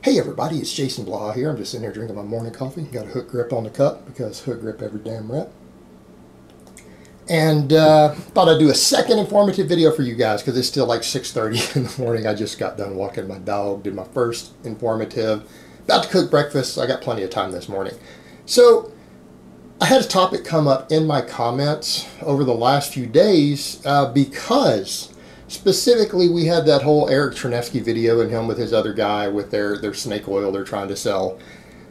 Hey everybody, it's Jason Blah here. I'm just sitting here drinking my morning coffee. Got a hook grip on the cup because hook grip every damn rep. And thought I'd do a second informative video for you guys because it's still like 6:30 in the morning. I just got done walking my dog, did my first informative. About to cook breakfast, so I got plenty of time this morning. So I had a topic come up in my comments over the last few days because specifically we had that whole Eric Chernesky video and him with his other guy with their snake oil they're trying to sell.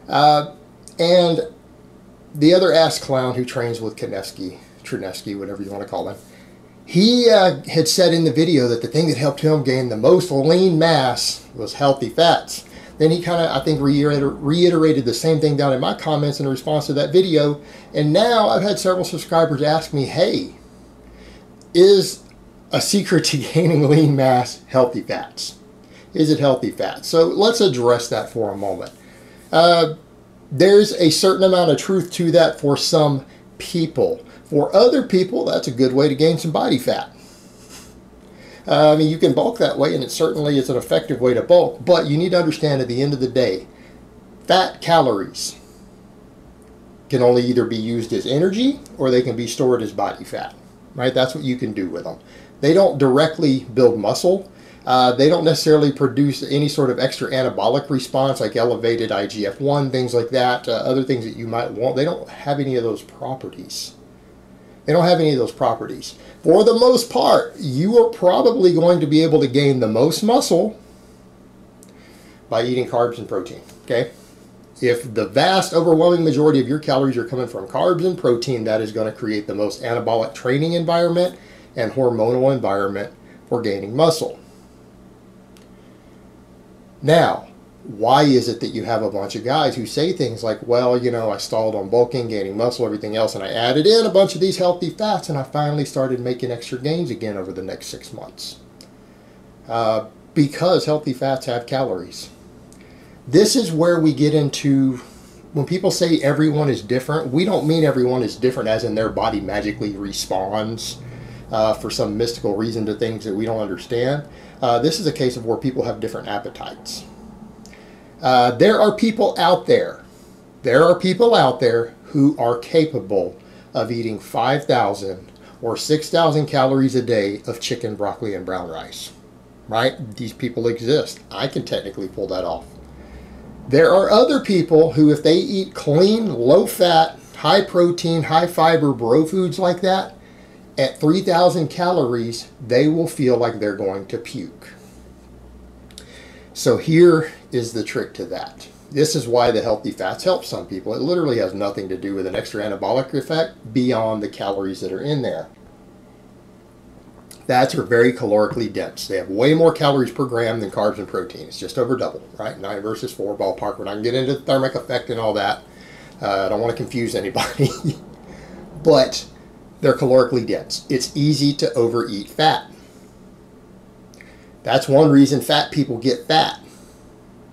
And the other ass clown who trains with Chernesky, whatever you want to call him, he had said in the video that the thing that helped him gain the most lean mass was healthy fats. Then he kind of, I think, reiterated the same thing down in my comments in response to that video. And now I've had several subscribers ask me, hey, is a secret to gaining lean mass healthy fats? Is it healthy fats? So let's address that for a moment. There's a certain amount of truth to that for some people. For other people, that's a good way to gain some body fat. I mean, you can bulk that way, and it certainly is an effective way to bulk, but you need to understand at the end of the day, fat calories can only either be used as energy or they can be stored as body fat, right? That's what you can do with them. They don't directly build muscle. They don't necessarily produce any sort of extra anabolic response like elevated IGF-1, things like that, other things that you might want. They don't have any of those properties. They don't have any of those properties. For the most part, you are probably going to be able to gain the most muscle by eating carbs and protein, okay? If the vast, overwhelming majority of your calories are coming from carbs and protein, that is going to create the most anabolic training environment and hormonal environment for gaining muscle. Now, why is it that you have a bunch of guys who say things like, well, you know, I stalled on bulking, gaining muscle, everything else, and I added in a bunch of these healthy fats, and I finally started making extra gains again over the next 6 months? Because healthy fats have calories. This is where we get into, when people say everyone is different, we don't mean everyone is different as in their body magically responds for some mystical reason to things that we don't understand. This is a case of where people have different appetites. There are people out there who are capable of eating 5,000 or 6,000 calories a day of chicken, broccoli, and brown rice, right? These people exist. I can technically pull that off. There are other people who, if they eat clean, low-fat, high-protein, high-fiber bro foods like that, at 3,000 calories, they will feel like they're going to puke. So here is the trick to that. This is why the healthy fats help some people. It literally has nothing to do with an extra anabolic effect beyond the calories that are in there. Fats are very calorically dense. They have way more calories per gram than carbs and protein. It's just over double, right? 9 versus 4 ballpark. We're not going to get into the thermic effect and all that. I don't want to confuse anybody. But they're calorically dense. It's easy to overeat fat. That's one reason fat people get fat.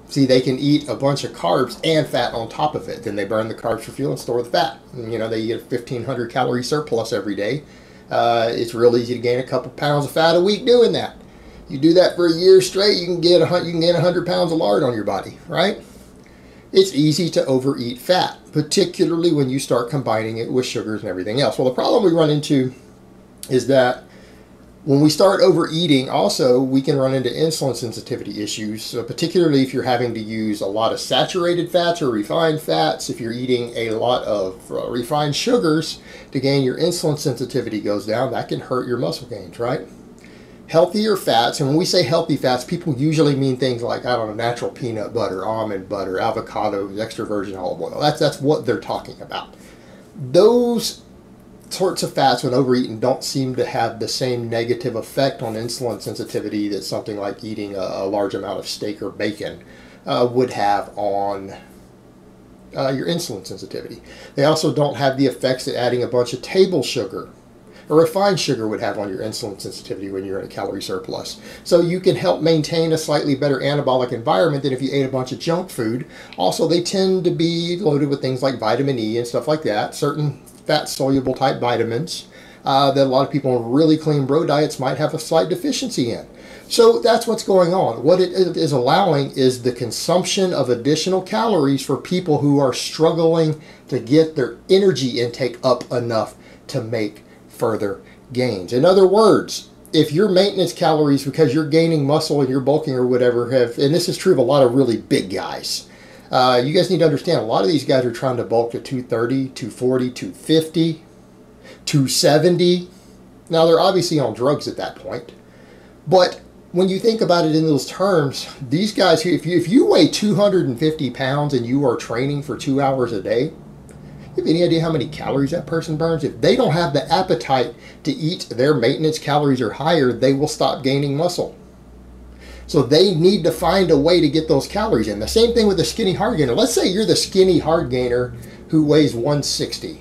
See, they can eat a bunch of carbs and fat on top of it. Then they burn the carbs for fuel and store the fat. And, you know, they eat a 1,500 calorie surplus every day. It's real easy to gain a couple pounds of fat a week doing that. You do that for a year straight, you can gain 100 pounds of lard on your body, right? It's easy to overeat fat, particularly when you start combining it with sugars and everything else. Well, the problem we run into is that when we start overeating, also, we can run into insulin sensitivity issues, so particularly if you're having to use a lot of saturated fats or refined fats. If you're eating a lot of refined sugars to gain your insulin sensitivity goes down, that can hurt your muscle gains, right? Healthier fats, and when we say healthy fats, people usually mean things like, I don't know, natural peanut butter, almond butter, avocado, extra virgin olive oil. That's what they're talking about. Those sorts of fats, when overeaten, don't seem to have the same negative effect on insulin sensitivity that something like eating a large amount of steak or bacon would have on your insulin sensitivity. They also don't have the effects that adding a bunch of table sugar or refined sugar would have on your insulin sensitivity when you're in a calorie surplus. So you can help maintain a slightly better anabolic environment than if you ate a bunch of junk food. Also, they tend to be loaded with things like vitamin E and stuff like that, certain fat-soluble type vitamins that a lot of people on really clean bro diets might have a slight deficiency in. So that's what's going on. What it is allowing is the consumption of additional calories for people who are struggling to get their energy intake up enough to make further gains. In other words, if your maintenance calories, because you're gaining muscle and you're bulking or whatever, and this is true of a lot of really big guys, you guys need to understand a lot of these guys are trying to bulk to 230, 240, 250, 270. Now they're obviously on drugs at that point, but when you think about it in those terms, these guys, if you weigh 250 pounds and you are training for 2 hours a day, you have any idea how many calories that person burns? If they don't have the appetite to eat, their maintenance calories are higher, they will stop gaining muscle. So they need to find a way to get those calories in. The same thing with the skinny hard gainer. Let's say you're the skinny hard gainer who weighs 160.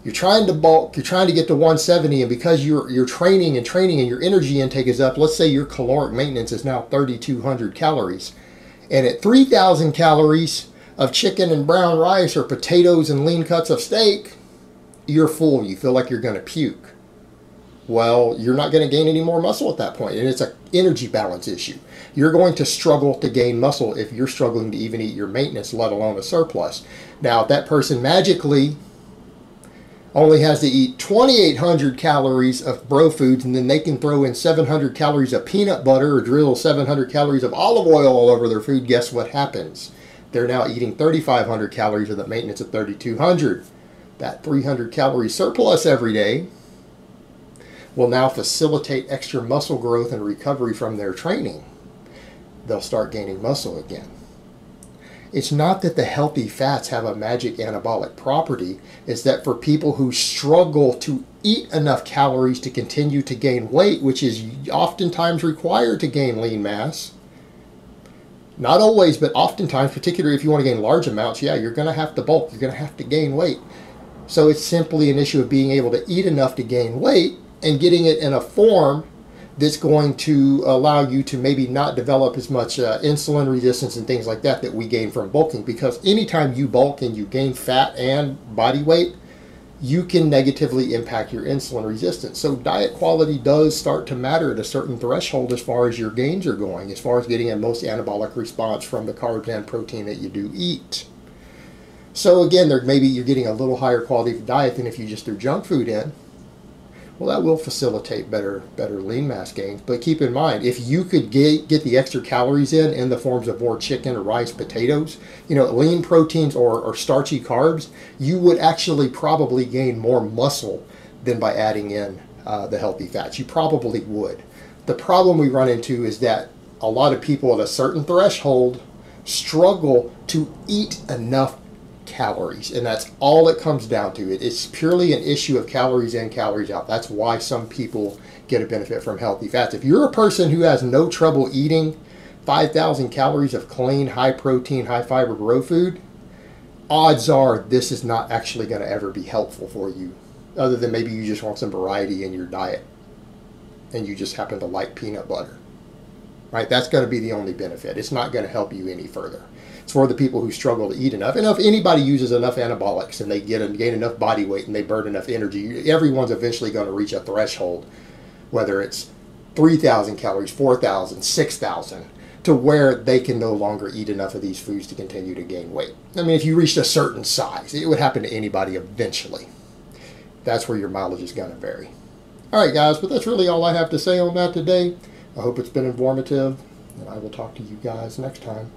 You're trying to bulk, you're trying to get to 170, and because you're training and your energy intake is up, let's say your caloric maintenance is now 3,200 calories. And at 3,000 calories of chicken and brown rice or potatoes and lean cuts of steak, you're full. You feel like you're going to puke. Well, you're not going to gain any more muscle at that point, and it's an energy balance issue. You're going to struggle to gain muscle if you're struggling to even eat your maintenance, let alone a surplus. Now, if that person magically only has to eat 2,800 calories of bro foods, and then they can throw in 700 calories of peanut butter or drizzle 700 calories of olive oil all over their food, guess what happens? They're now eating 3,500 calories of the maintenance of 3,200. That 300 calorie surplus every day will now facilitate extra muscle growth and recovery from their training. They'll start gaining muscle again. It's not that the healthy fats have a magic anabolic property. It's that for people who struggle to eat enough calories to continue to gain weight, which is oftentimes required to gain lean mass, not always, but oftentimes, particularly if you want to gain large amounts, yeah, you're going to have to bulk. You're going to have to gain weight. So it's simply an issue of being able to eat enough to gain weight and getting it in a form that's going to allow you to maybe not develop as much insulin resistance and things like that we gain from bulking. Because anytime you bulk and you gain fat and body weight, you can negatively impact your insulin resistance. So diet quality does start to matter at a certain threshold as far as your gains are going, as far as getting a most anabolic response from the carbs and protein that you do eat. So again, maybe you're getting a little higher quality of diet than if you just threw junk food in. Well, that will facilitate better lean mass gains. But keep in mind, if you could get the extra calories in the forms of more chicken or rice, potatoes, lean proteins or starchy carbs, you would actually probably gain more muscle than by adding in the healthy fats. You probably would. The problem we run into is that a lot of people at a certain threshold struggle to eat enough calories, and that's all it comes down to. It's purely an issue of calories in, calories out. That's why some people get a benefit from healthy fats. If you're a person who has no trouble eating 5,000 calories of clean, high protein, high fiber raw food, odds are this is not actually going to ever be helpful for you, other than maybe you just want some variety in your diet and you just happen to like peanut butter, right? That's going to be the only benefit. It's not going to help you any further. It's for the people who struggle to eat enough. And if anybody uses enough anabolics and they gain enough body weight and they burn enough energy, everyone's eventually going to reach a threshold, whether it's 3,000 calories, 4,000, 6,000, to where they can no longer eat enough of these foods to continue to gain weight. I mean, if you reached a certain size, it would happen to anybody eventually. That's where your mileage is going to vary. All right, guys, but that's really all I have to say on that today. I hope it's been informative, and I will talk to you guys next time.